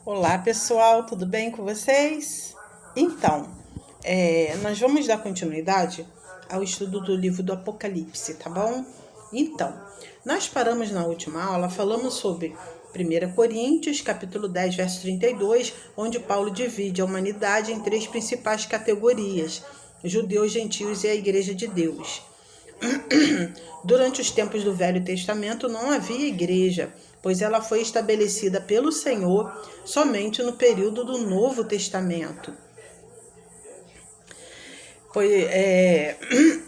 Olá pessoal, tudo bem com vocês? Então, nós vamos dar continuidade ao estudo do livro do Apocalipse, tá bom? Então, nós paramos na última aula, falamos sobre 1 Coríntios, capítulo 10, verso 32, onde Paulo divide a humanidade em três principais categorias: judeus, gentios e a Igreja de Deus. Durante os tempos do Velho Testamento não havia igreja, pois ela foi estabelecida pelo Senhor somente no período do Novo Testamento.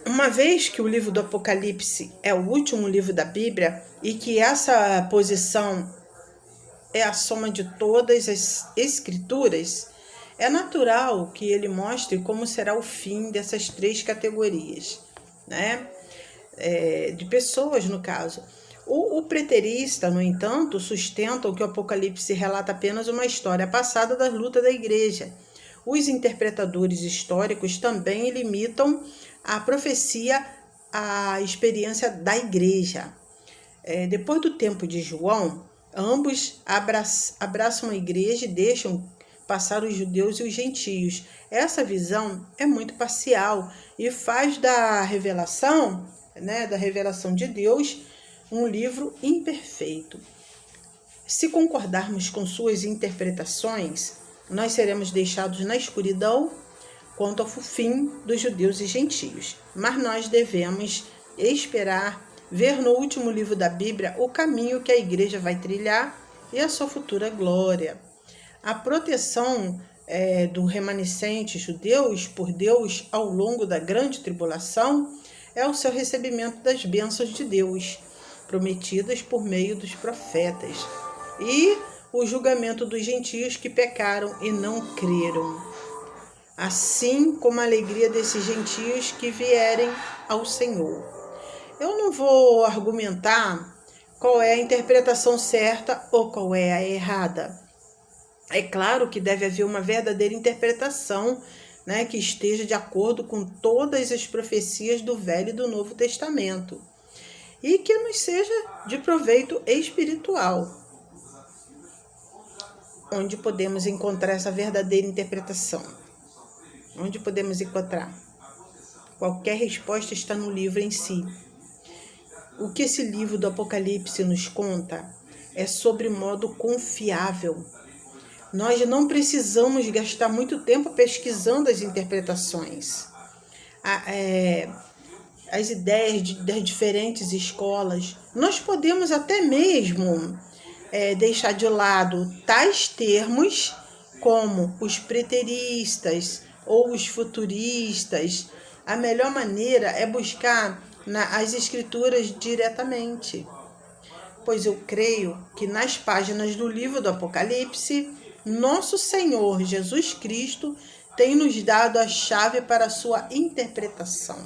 Uma vez que o livro do Apocalipse é o último livro da Bíblia e que essa posição é a soma de todas as escrituras, é natural que ele mostre como será o fim dessas três categorias, né? De pessoas, no caso. O preterista, no entanto, sustenta que o Apocalipse relata apenas uma história passada da luta da igreja. Os interpretadores históricos também limitam a profecia à experiência da igreja. Depois do tempo de João, ambos abraçam a igreja e deixam passar os judeus e os gentios. Essa visão é muito parcial e faz da revelação de Deus, um livro imperfeito. Se concordarmos com suas interpretações, nós seremos deixados na escuridão quanto ao fim dos judeus e gentios. Mas nós devemos esperar ver no último livro da Bíblia o caminho que a igreja vai trilhar e a sua futura glória. A proteção do remanescente judeus por Deus ao longo da grande tribulação é o seu recebimento das bênçãos de Deus, prometidas por meio dos profetas, e o julgamento dos gentios que pecaram e não creram, assim como a alegria desses gentios que vierem ao Senhor. Eu não vou argumentar qual é a interpretação certa ou qual é a errada. É claro que deve haver uma verdadeira interpretação, que esteja de acordo com todas as profecias do Velho e do Novo Testamento e que nos seja de proveito espiritual. Onde podemos encontrar essa verdadeira interpretação? Onde podemos encontrar? Qualquer resposta está no livro em si. O que esse livro do Apocalipse nos conta é sobre modo confiável. Nós não precisamos gastar muito tempo pesquisando as interpretações, as ideias das diferentes escolas. Nós podemos até mesmo deixar de lado tais termos como os preteristas ou os futuristas. A melhor maneira é buscar as escrituras diretamente, pois eu creio que nas páginas do livro do Apocalipse, nosso Senhor Jesus Cristo tem nos dado a chave para a sua interpretação.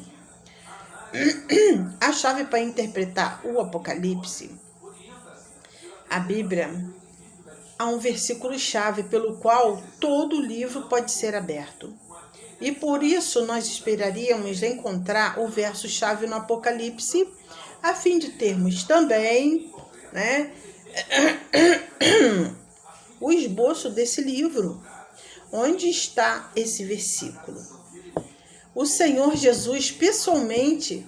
A chave para interpretar o Apocalipse, a Bíblia, há um versículo-chave pelo qual todo o livro pode ser aberto. E por isso nós esperaríamos encontrar o verso-chave no Apocalipse, a fim de termos também, o esboço desse livro. Onde está esse versículo? O Senhor Jesus pessoalmente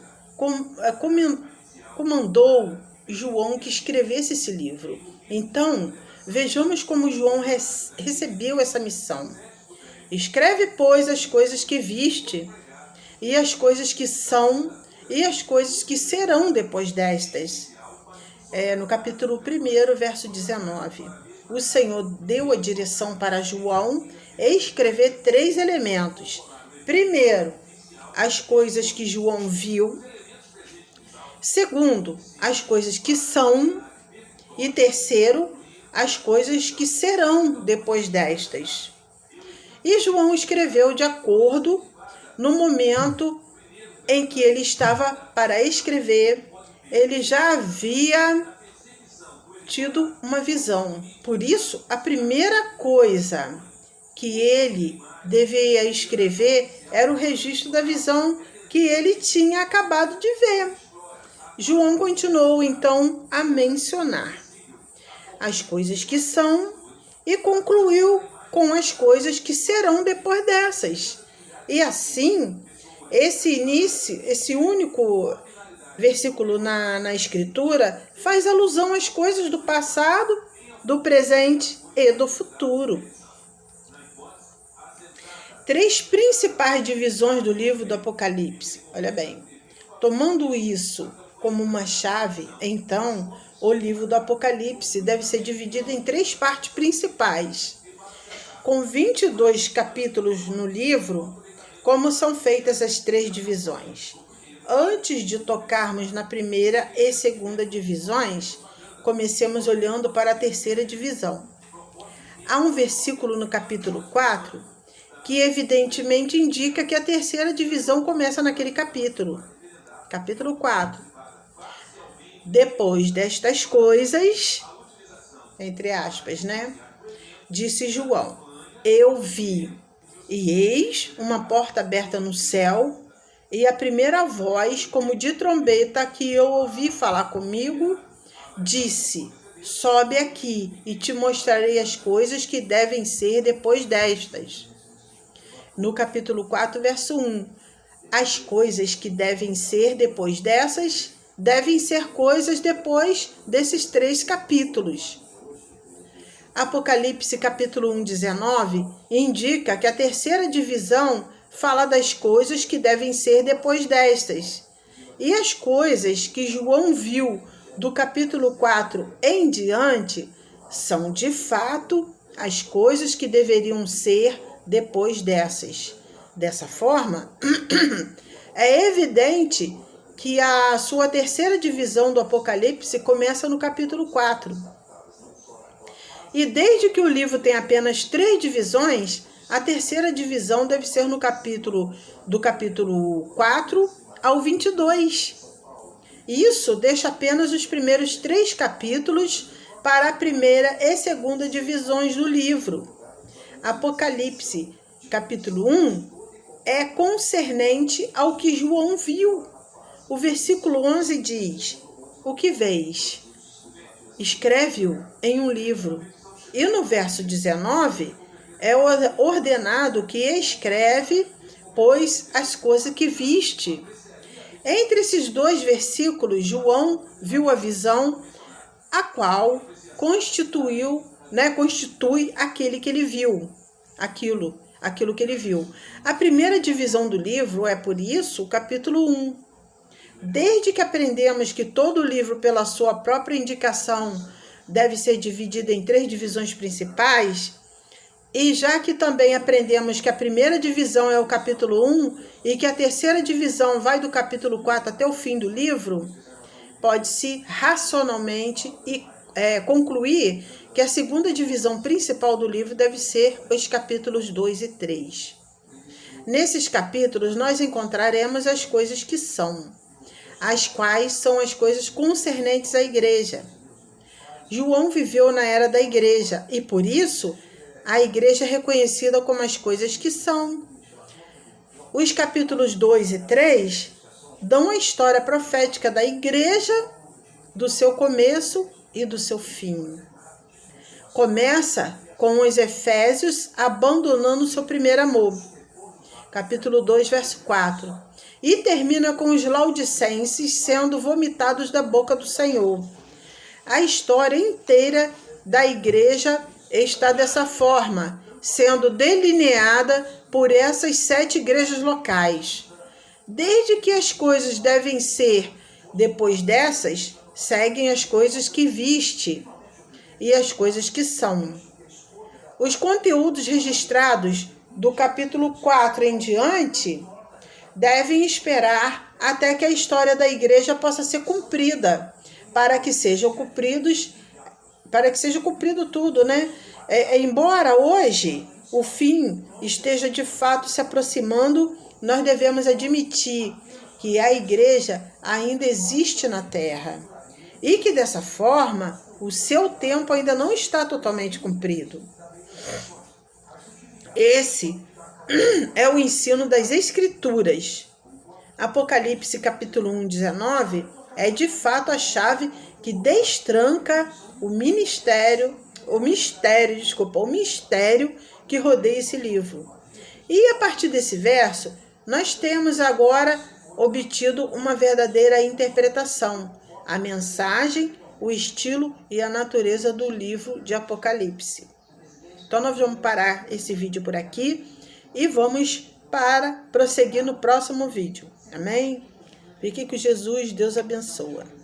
comandou João que escrevesse esse livro. Então, vejamos como João recebeu essa missão. Escreve, pois, as coisas que viste, e as coisas que são, e as coisas que serão depois destas. No capítulo 1, verso 19. O Senhor deu a direção para João escrever 3 elementos. Primeiro, as coisas que João viu. Segundo, as coisas que são. E terceiro, as coisas que serão depois destas. E João escreveu de acordo no momento em que ele estava para escrever. Ele já havia tido uma visão. Por isso, a primeira coisa que ele devia escrever era o registro da visão que ele tinha acabado de ver. João continuou, então, a mencionar. as coisas que são e concluiu com as coisas que serão depois dessas. E assim, esse único versículo na Escritura faz alusão às coisas do passado, do presente e do futuro. 3 principais divisões do livro do Apocalipse. Olha bem, tomando isso como uma chave, então, o livro do Apocalipse deve ser dividido em 3 partes principais. Com 22 capítulos no livro, como são feitas as 3 divisões? Antes de tocarmos na primeira e segunda divisões, comecemos olhando para a terceira divisão. Há um versículo no capítulo 4 que evidentemente indica que a terceira divisão começa naquele capítulo. Capítulo 4. Depois destas coisas, entre aspas, né? Disse João, eu vi, e eis uma porta aberta no céu, e a primeira voz, como de trombeta, que eu ouvi falar comigo, disse, sobe aqui, e te mostrarei as coisas que devem ser depois destas. No capítulo 4, verso 1, as coisas que devem ser depois dessas, devem ser coisas depois desses 3 capítulos. Apocalipse capítulo 1, 19, indica que a terceira divisão fala das coisas que devem ser depois destas. E as coisas que João viu do capítulo 4 em diante são, de fato, as coisas que deveriam ser depois dessas. Dessa forma, é evidente que a sua terceira divisão do Apocalipse começa no capítulo 4. E desde que o livro tem apenas 3 divisões, a terceira divisão deve ser no do capítulo 4 ao 22. Isso deixa apenas os primeiros 3 capítulos para a primeira e segunda divisões do livro. Apocalipse, capítulo 1, é concernente ao que João viu. O versículo 11 diz, o que vês? Escreve-o em um livro. E no verso 19, é ordenado que escreve, pois, as coisas que viste. Entre esses 2 versículos, João viu a visão, a qual constitui aquele que ele viu, aquilo que ele viu. A primeira divisão do livro é, por isso, o capítulo 1. Desde que aprendemos que todo o livro, pela sua própria indicação, deve ser dividido em 3 divisões principais, e já que também aprendemos que a primeira divisão é o capítulo 1 e que a terceira divisão vai do capítulo 4 até o fim do livro, pode-se racionalmente concluir que a segunda divisão principal do livro deve ser os capítulos 2 e 3. Nesses capítulos, nós encontraremos as coisas que são, as quais são as coisas concernentes à igreja. João viveu na era da igreja e, por isso, a igreja é reconhecida como as coisas que são. Os capítulos 2 e 3 dão a história profética da igreja, do seu começo e do seu fim. Começa com os Efésios abandonando seu primeiro amor, capítulo 2, verso 4, e termina com os Laodicenses sendo vomitados da boca do Senhor. A história inteira da igreja está dessa forma, sendo delineada por essas 7 igrejas locais. Desde que as coisas devem ser depois dessas, seguem as coisas que viste e as coisas que são. Os conteúdos registrados do capítulo 4 em diante devem esperar até que a história da igreja possa ser cumprida, para que seja cumprido tudo, né? Embora hoje o fim esteja de fato se aproximando, nós devemos admitir que a igreja ainda existe na terra e que dessa forma o seu tempo ainda não está totalmente cumprido. Esse é o ensino das Escrituras. Apocalipse capítulo 1, 19 é de fato a chave que destranca o mistério que rodeia esse livro. E a partir desse verso, nós temos agora obtido uma verdadeira interpretação, a mensagem, o estilo e a natureza do livro de Apocalipse. Então nós vamos parar esse vídeo por aqui e vamos prosseguir no próximo vídeo. Amém? Fique com Jesus, Deus abençoa.